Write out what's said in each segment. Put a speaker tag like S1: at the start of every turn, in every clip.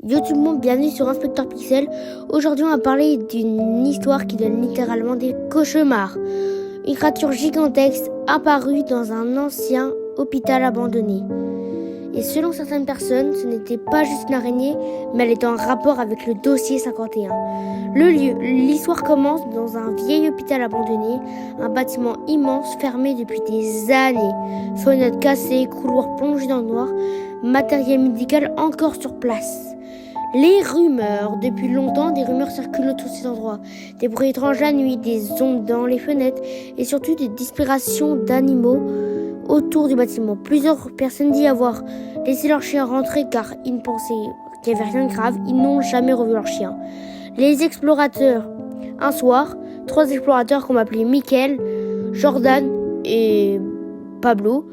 S1: Yo tout le monde, bienvenue sur Inspecteur Pixel. Aujourd'hui on va parler d'une histoire qui donne littéralement des cauchemars. Une créature gigantesque apparue dans un ancien hôpital abandonné. Et selon certaines personnes, ce n'était pas juste une araignée, mais elle était en rapport avec le dossier 51. Le lieu, l'histoire commence dans un vieil hôpital abandonné, un bâtiment immense fermé depuis des années. Fenêtres cassées, couloirs plongés dans le noir, matériel médical encore sur place. Les rumeurs, depuis longtemps, des rumeurs circulent autour de cet endroit. Des bruits étranges la nuit, des ombres dans les fenêtres et surtout des disparitions d'animaux autour du bâtiment. Plusieurs personnes disent avoir laissé leur chien rentrer car ils pensaient qu'il n'y avait rien de grave. Ils n'ont jamais revu leur chien. Les explorateurs. Un soir, 3 explorateurs qu'on appelait Michael, Jordan et Pablo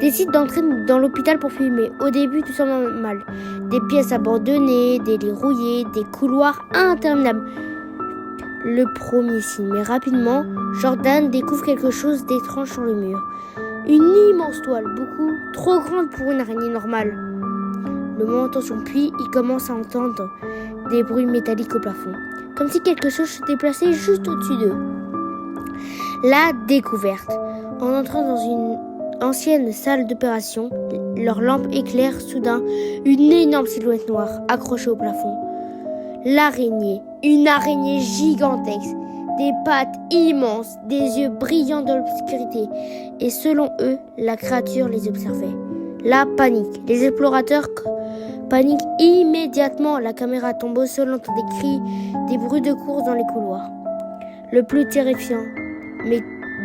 S1: décident d'entrer dans l'hôpital pour filmer. Au début, tout semble mal. Des pièces abandonnées, des lits rouillés, des couloirs interminables. Le premier signe, mais rapidement, Jordan découvre quelque chose d'étrange sur le mur. Une immense toile, beaucoup trop grande pour une araignée normale. Le moment en tension, puis il commence à entendre des bruits métalliques au plafond, comme si quelque chose se déplaçait juste au-dessus d'eux. La découverte. En entrant dans une ancienne salle d'opération, leur lampe éclaire soudain une énorme silhouette noire accrochée au plafond. L'araignée, une araignée gigantesque, des pattes immenses, des yeux brillants dans l'obscurité. Et selon eux, la créature les observait. La panique. Les explorateurs paniquent immédiatement. La caméra tombe au sol, entend des cris, des bruits de course dans les couloirs. Le plus terrifiant, mais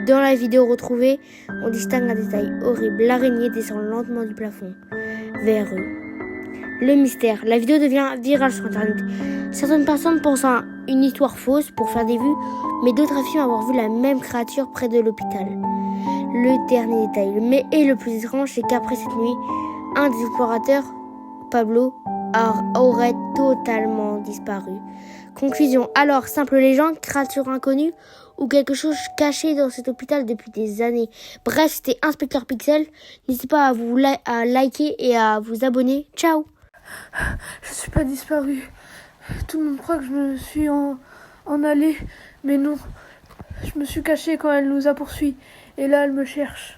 S1: dans la vidéo retrouvée, on distingue un détail horrible. L'araignée descend lentement du plafond vers eux. Le mystère. La vidéo devient virale sur Internet. Certaines personnes pensent à une histoire fausse pour faire des vues, mais d'autres affirment avoir vu la même créature près de l'hôpital. Le dernier détail, et le plus étrange, c'est qu'après cette nuit, un des explorateurs, Pablo, aurait totalement disparu. Conclusion. Alors, simple légende, créature inconnue ou quelque chose caché dans cet hôpital depuis des années. Bref, c'était Inspecteur Pixel. N'hésitez pas à liker et à vous abonner. Ciao.
S2: Je suis pas disparue. Tout le monde croit que je me suis en allée, mais non. Je me suis cachée quand elle nous a poursuivis. Et là, elle me cherche.